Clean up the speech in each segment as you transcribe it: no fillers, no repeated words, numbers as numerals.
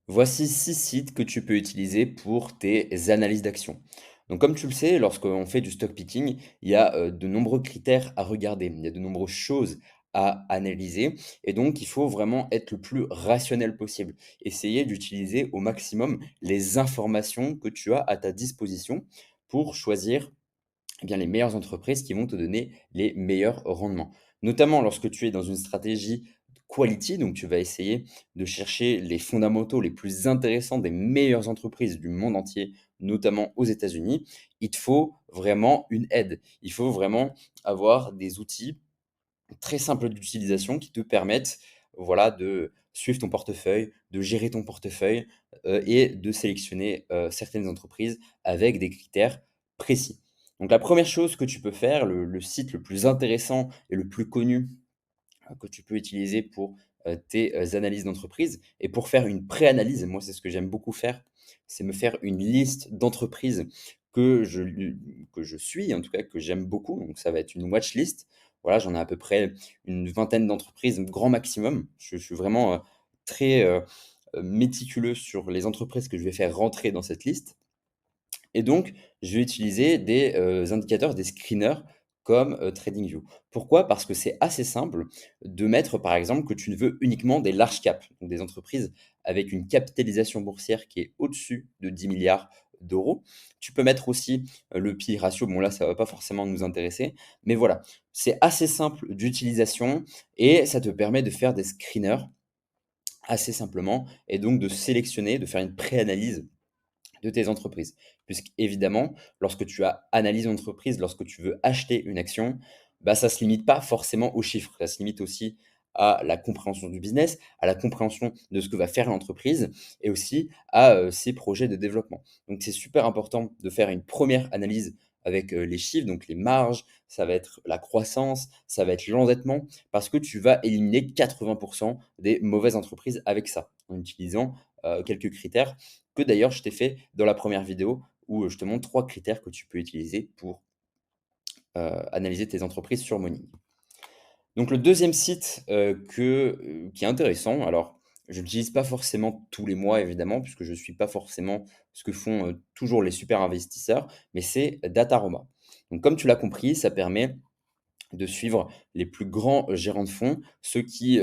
Voici 6 sites que tu peux utiliser pour tes analyses d'actions. Donc, comme tu le sais, lorsqu'on fait du stock picking, il y a de nombreux critères à regarder, il y a de nombreuses choses à analyser, et donc il faut vraiment être le plus rationnel possible. Essayer d'utiliser au maximum les informations que tu as à ta disposition pour choisir bien, les meilleures entreprises qui vont te donner les meilleurs rendements. Notamment lorsque tu es dans une stratégie quality, donc tu vas essayer de chercher les fondamentaux les plus intéressants des meilleures entreprises du monde entier, notamment aux États-Unis, il te faut vraiment une aide. Il faut vraiment avoir des outils très simples d'utilisation qui te permettent, voilà, de suivre ton portefeuille, de gérer ton portefeuille, et de sélectionner, certaines entreprises avec des critères précis. Donc la première chose que tu peux faire, le site le plus intéressant et le plus connu, que tu peux utiliser pour, tes, analyses d'entreprise et pour faire une pré-analyse, moi c'est ce que j'aime beaucoup faire, c'est me faire une liste d'entreprises que je suis, en tout cas que j'aime beaucoup, donc ça va être une watch list. Voilà, j'en ai à peu près une vingtaine d'entreprises, grand maximum. Je suis vraiment, très, méticuleux sur les entreprises que je vais faire rentrer dans cette liste. Et donc, je vais utiliser des, indicateurs, des screeners comme, TradingView. Pourquoi? Parce que c'est assez simple de mettre, par exemple, que tu ne veux uniquement des large caps, donc des entreprises avec une capitalisation boursière qui est au-dessus de 10 milliards d'euros. Tu peux mettre aussi, le P/E ratio, bon là, ça va pas forcément nous intéresser, mais voilà, c'est assez simple d'utilisation et ça te permet de faire des screeners assez simplement et donc de sélectionner, de faire une pré-analyse de tes entreprises. Puisqu'évidemment, lorsque tu as analysé une entreprise, lorsque tu veux acheter une action, bah, ça ne se limite pas forcément aux chiffres. Ça se limite aussi à la compréhension du business, à la compréhension de ce que va faire l'entreprise et aussi à ses projets de développement. Donc, c'est super important de faire une première analyse avec les chiffres, donc les marges, ça va être la croissance, ça va être l'endettement, parce que tu vas éliminer 80% des mauvaises entreprises avec ça, en utilisant quelques critères que d'ailleurs je t'ai fait dans la première vidéo où, je te montre 3 critères que tu peux utiliser pour, analyser tes entreprises sur Money. Donc le deuxième site, qui est intéressant, alors je ne l'utilise pas forcément tous les mois évidemment, puisque je ne suis pas forcément ce que font, toujours les super investisseurs, mais c'est Dataroma. Donc comme tu l'as compris, ça permet de suivre les plus grands, gérants de fonds, ceux qui,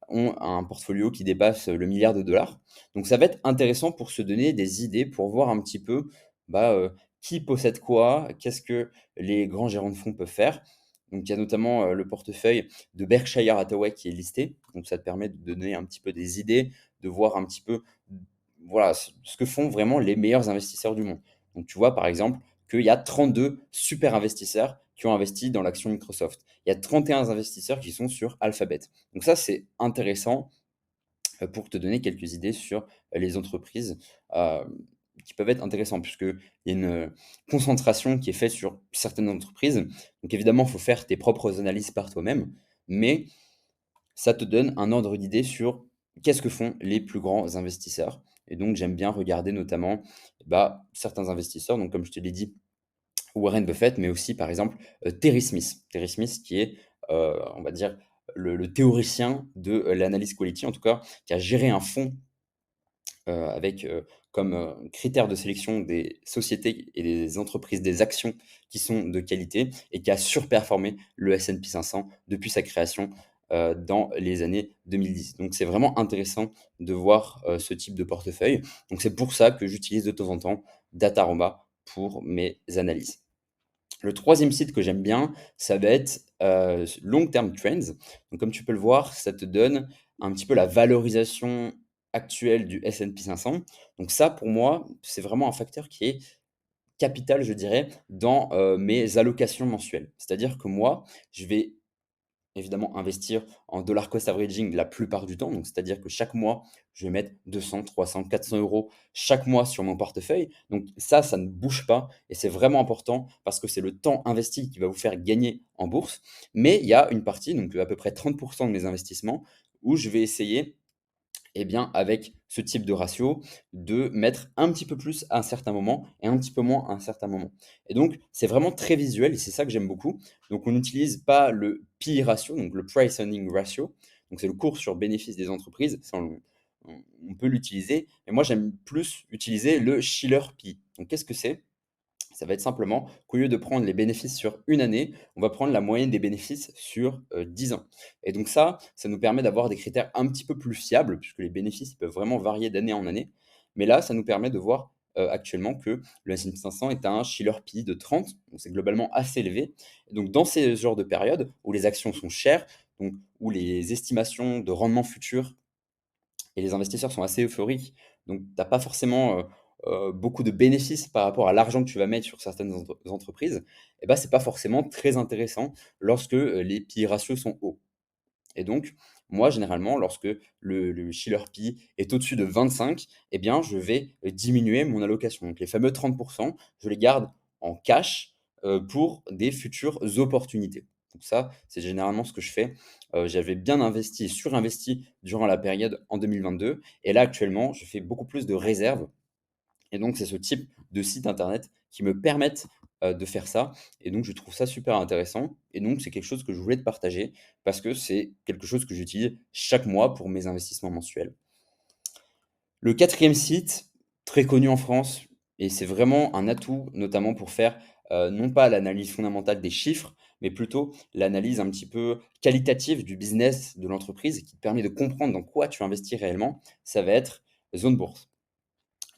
ont un portfolio qui dépasse le milliard de dollars. Donc ça va être intéressant pour se donner des idées, pour voir un petit peu, bah, qui possède quoi, qu'est-ce que les grands gérants de fonds peuvent faire. Donc il y a notamment, le portefeuille de Berkshire Hathaway qui est listé, donc ça te permet de donner un petit peu des idées, de voir un petit peu, voilà, ce que font vraiment les meilleurs investisseurs du monde. Donc tu vois, par exemple, qu'il y a 32 super investisseurs qui ont investi dans l'action Microsoft. Il y a 31 investisseurs qui sont sur Alphabet. Donc ça, c'est intéressant, pour te donner quelques idées sur les entreprises, heu, qui peuvent être intéressantes puisqu'il y a une, concentration qui est faite sur certaines entreprises. Donc évidemment, il faut faire tes propres analyses par toi-même, mais ça te donne un ordre d'idée sur qu'est-ce que font les plus grands investisseurs et donc j'aime bien regarder notamment, bah, certains investisseurs, donc comme je te l'ai dit, Warren Buffett, mais aussi par exemple, Terry Smith. Terry Smith qui est, on va dire le théoricien de, l'analyse quality, en tout cas, qui a géré un fonds, avec, comme, critère de sélection des sociétés et des entreprises, des actions qui sont de qualité et qui a surperformé le S&P 500 depuis sa création, dans les années 2010. Donc c'est vraiment intéressant de voir, ce type de portefeuille. Donc c'est pour ça que j'utilise de temps en temps Dataroma pour mes analyses. Le troisième site que j'aime bien, ça va être, Long Term Trends. Donc comme tu peux le voir, ça te donne un petit peu la valorisation actuelle du S&P 500. Donc ça, pour moi, c'est vraiment un facteur qui est capital, je dirais, dans, mes allocations mensuelles. C'est-à-dire que moi, je vais évidemment investir en dollar cost averaging la plupart du temps. Donc, c'est-à-dire que chaque mois, je vais mettre 200, 300, 400 euros chaque mois sur mon portefeuille. Donc, ça ne bouge pas et c'est vraiment important parce que c'est le temps investi qui va vous faire gagner en bourse. Mais il y a une partie, donc à peu près 30% de mes investissements, où je vais essayer eh bien, avec ce type de ratio, de mettre un petit peu plus à un certain moment et un petit peu moins à un certain moment. Et donc, c'est vraiment très visuel et c'est ça que j'aime beaucoup. Donc, on n'utilise pas le PI ratio, donc le price earning ratio. Donc, c'est le cours sur bénéfice des entreprises. Ça, on peut l'utiliser, mais moi j'aime plus utiliser le Shiller P. Donc qu'est-ce que c'est? Ça va être simplement qu'au lieu de prendre les bénéfices sur une année, on va prendre la moyenne des bénéfices sur 10 ans. Et donc ça nous permet d'avoir des critères un petit peu plus fiables, puisque les bénéfices ils peuvent vraiment varier d'année en année. Mais là, ça nous permet de voir actuellement que le S&P 500 est à un Shiller P de 30, donc c'est globalement assez élevé. Et donc dans ces genres de périodes où les actions sont chères, donc où les estimations de rendement futur et les investisseurs sont assez euphoriques. Donc, tu as pas forcément, beaucoup de bénéfices par rapport à l'argent que tu vas mettre sur certaines entreprises et bah, c'est pas forcément très intéressant lorsque, les P/E ratios sont hauts. Et donc, moi, généralement, lorsque le Shiller P est au-dessus de 25, eh bien, je vais, diminuer mon allocation. Donc les fameux 30, je les garde en cash, pour des futures opportunités. Donc ça, c'est généralement ce que je fais. J'avais bien investi et surinvesti durant la période en 2022 et là, actuellement, je fais beaucoup plus de réserves et donc, c'est ce type de site internet qui me permettent, de faire ça et donc je trouve ça super intéressant et donc c'est quelque chose que je voulais te partager parce que c'est quelque chose que j'utilise chaque mois pour mes investissements mensuels. Le quatrième site, très connu en France et c'est vraiment un atout, notamment pour faire, non pas l'analyse fondamentale des chiffres, mais plutôt l'analyse un petit peu qualitative du business de l'entreprise qui te permet de comprendre dans quoi tu investis réellement, ça va être Zone Bourse.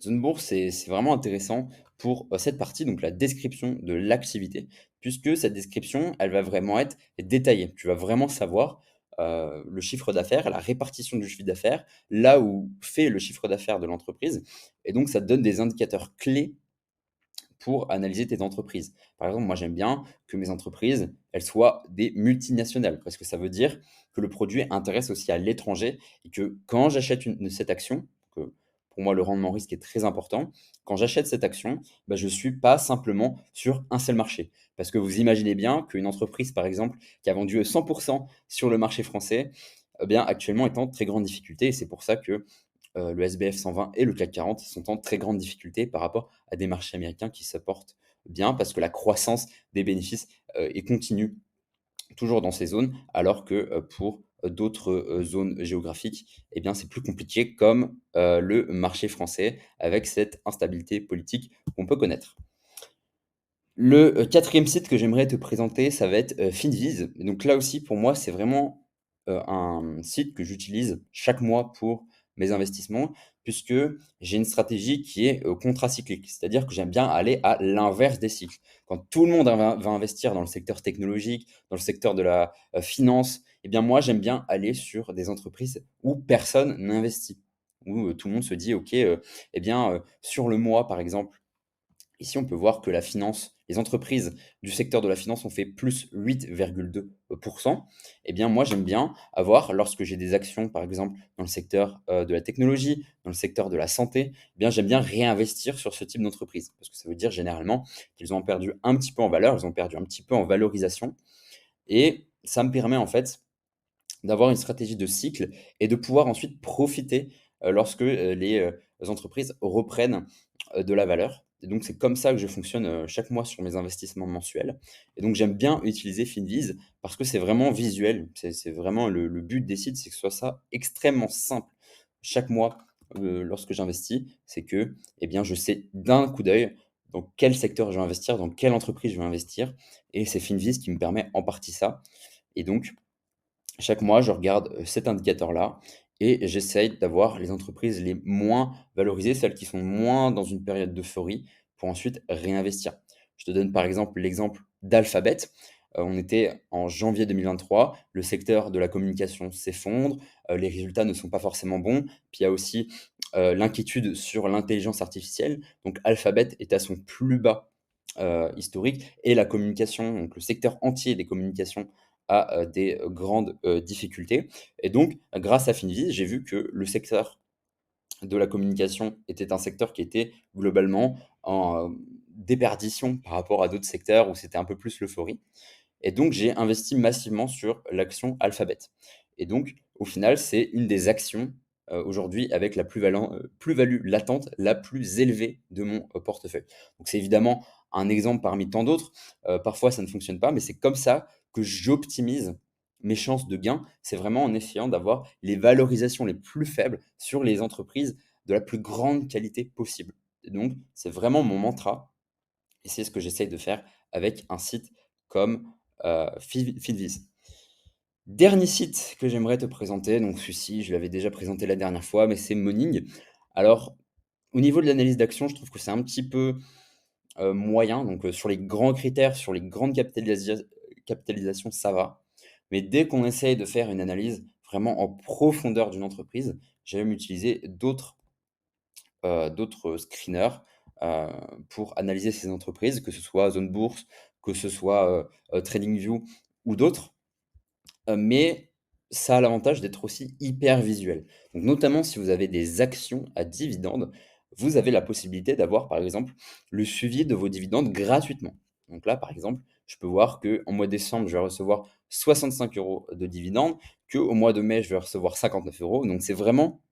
Zone Bourse, c'est vraiment intéressant pour, cette partie, donc la description de l'activité, puisque cette description, elle va vraiment être détaillée. Tu vas vraiment savoir, le chiffre d'affaires, la répartition du chiffre d'affaires, là où fait le chiffre d'affaires de l'entreprise et donc ça te donne des indicateurs clés pour analyser tes entreprises. Par exemple, moi, j'aime bien que mes entreprises, elles soient des multinationales, parce que ça veut dire que le produit intéresse aussi à l'étranger et que quand j'achète cette action, que pour moi, le rendement risque est très important, quand j'achète cette action, bah, je ne suis pas simplement sur un seul marché. Parce que vous imaginez bien qu'une entreprise, par exemple, qui a vendu 100% sur le marché français, eh bien, actuellement est en très grande difficulté. Et c'est pour ça que le SBF 120 et le CAC 40 sont en très grande difficulté par rapport à des marchés américains qui se portent bien parce que la croissance des bénéfices, est continue toujours dans ces zones alors que, pour, d'autres, zones géographiques eh bien, c'est plus compliqué comme, le marché français avec cette instabilité politique qu'on peut connaître. Le, 4 site que j'aimerais te présenter, ça va être, Finviz. Donc là aussi, pour moi, c'est vraiment, un site que j'utilise chaque mois pour mes investissements, puisque j'ai une stratégie qui est, contracyclique. C'est-à-dire que j'aime bien aller à l'inverse des cycles. Quand tout le monde va investir dans le secteur technologique, dans le secteur de la, finance, eh bien moi, j'aime bien aller sur des entreprises où personne n'investit. Où, tout le monde se dit: «OK, eh bien, sur le mois, par exemple, ici, on peut voir que la finance, les entreprises du secteur de la finance ont fait plus 8,2. Eh bien, moi, j'aime bien avoir, lorsque j'ai des actions, par exemple, dans le secteur de la technologie, dans le secteur de la santé, eh bien, j'aime bien réinvestir sur ce type d'entreprise. Parce que ça veut dire généralement qu'ils ont perdu un petit peu en valeur, ils ont perdu un petit peu en valorisation. Et ça me permet en fait d'avoir une stratégie de cycle et de pouvoir ensuite profiter, lorsque, les, entreprises reprennent, de la valeur et donc c'est comme ça que je fonctionne, chaque mois sur mes investissements mensuels et donc j'aime bien utiliser Finviz parce que c'est vraiment visuel. C'est vraiment le but des sites, c'est que ce soit ça extrêmement simple. Chaque mois, lorsque j'investis, c'est que, eh bien, je sais d'un coup d'œil dans quel secteur je vais investir, dans quelle entreprise je vais investir et c'est Finviz qui me permet en partie ça et donc chaque mois, je regarde, cet indicateur-là et j'essaye d'avoir les entreprises les moins valorisées, celles qui sont moins dans une période d'euphorie pour ensuite réinvestir. Je te donne par exemple l'exemple d'Alphabet. On était en janvier 2023, le secteur de la communication s'effondre, les résultats ne sont pas forcément bons. Puis il y a aussi, l'inquiétude sur l'intelligence artificielle. Donc Alphabet est à son plus bas, historique et la communication, donc le secteur entier des communications a, des grandes, difficultés et donc grâce à Finviz, j'ai vu que le secteur de la communication était un secteur qui était globalement en, déperdition par rapport à d'autres secteurs où c'était un peu plus l'euphorie et donc j'ai investi massivement sur l'action Alphabet et donc au final, c'est une des actions, aujourd'hui avec la plus-value latente la plus élevée de mon, portefeuille. Donc c'est évidemment un exemple parmi tant d'autres, parfois ça ne fonctionne pas, mais c'est comme ça que j'optimise mes chances de gain, c'est vraiment en essayant d'avoir les valorisations les plus faibles sur les entreprises de la plus grande qualité possible. Et donc, c'est vraiment mon mantra et c'est ce que j'essaye de faire avec un site comme, Feedviz. Dernier site que j'aimerais te présenter, donc celui-ci, je l'avais déjà présenté la dernière fois, mais c'est Moning. Alors, au niveau de l'analyse d'action, je trouve que c'est un petit peu, moyen, donc sur les grands critères, sur les grandes capitalisations, ça va. Mais dès qu'on essaye de faire une analyse vraiment en profondeur d'une entreprise, j'aime utiliser d'autres screeners, heu, pour analyser ces entreprises, que ce soit Zone Bourse, que ce soit, TradingView ou d'autres. Mais ça a l'avantage d'être aussi hyper visuel. Donc notamment si vous avez des actions à dividendes, vous avez la possibilité d'avoir, par exemple, le suivi de vos dividendes gratuitement. Donc là, par exemple, je peux voir qu'en mois de décembre, je vais recevoir 65 € de dividendes, qu'au mois de mai, je vais recevoir 59 €. Donc c'est vraiment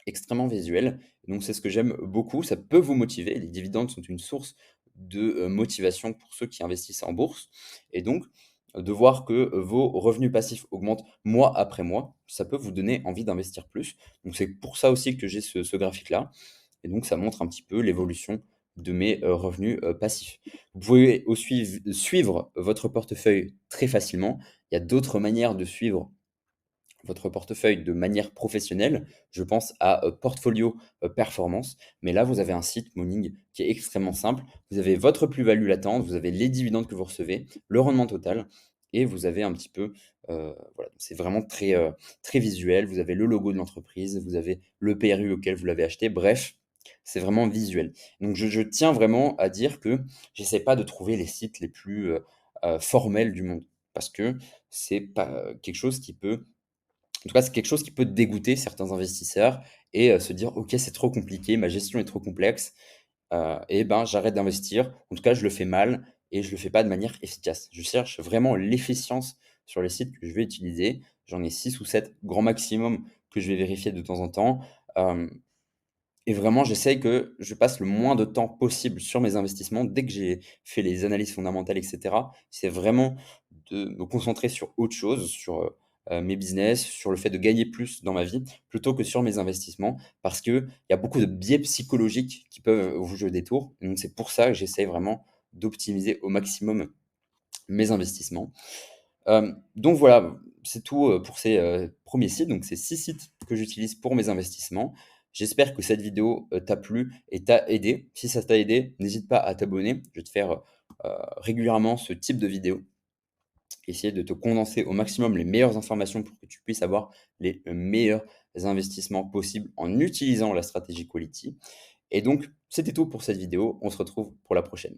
extrêmement visuel. Donc c'est ce que j'aime beaucoup, ça peut vous motiver. Les dividendes sont une source de, motivation pour ceux qui investissent en bourse et donc de voir que, vos revenus passifs augmentent mois après mois, ça peut vous donner envie d'investir plus. Donc c'est pour ça aussi que j'ai ce graphique-là et donc ça montre un petit peu l'évolution de mes, revenus, passifs. Vous pouvez aussi suivre votre portefeuille très facilement. Il y a d'autres manières de suivre votre portefeuille de manière professionnelle, je pense à, Portfolio, Performance. Mais là, vous avez un site Morning qui est extrêmement simple. Vous avez votre plus-value latente, vous avez les dividendes que vous recevez, le rendement total et vous avez un petit peu, voilà, c'est vraiment très, très visuel. Vous avez le logo de l'entreprise, vous avez le PRU auquel vous l'avez acheté. Bref, c'est vraiment visuel. Donc je tiens vraiment à dire que j'essaie pas de trouver les sites les plus, formels du monde parce que c'est pas, quelque chose qui peut en tout cas, c'est quelque chose qui peut dégoûter certains investisseurs et se dire: «OK, c'est trop compliqué, ma gestion est trop complexe, et ben, j'arrête d'investir». En tout cas, je le fais mal et je le fais pas de manière efficace. Je cherche vraiment l'efficience sur les sites que je vais utiliser. J'en ai 6 ou 7 grand maximum que je vais vérifier de temps en temps, hem et vraiment, j'essaye que je passe le moins de temps possible sur mes investissements. Dès que j'ai fait les analyses fondamentales et cetera, c'est vraiment de me concentrer sur autre chose, sur, mes business, sur le fait de gagner plus dans ma vie, plutôt que sur mes investissements. Parce qu'il y a beaucoup de biais psychologiques qui peuvent vous jouer des tours. Donc c'est pour ça que j'essaye vraiment d'optimiser au maximum mes investissements. Donc voilà, c'est tout, pour ces, 1 sites, donc ces 6 sites que j'utilise pour mes investissements. J'espère que cette vidéo, t'a plu et t'a aidé. Si ça t'a aidé, n'hésite pas à t'abonner. Je vais te faire, régulièrement ce type de vidéo. Essayer de te condenser au maximum les meilleures informations pour que tu puisses avoir les, meilleurs investissements possibles en utilisant la stratégie Quality et donc c'était tout pour cette vidéo. On se retrouve pour la prochaine.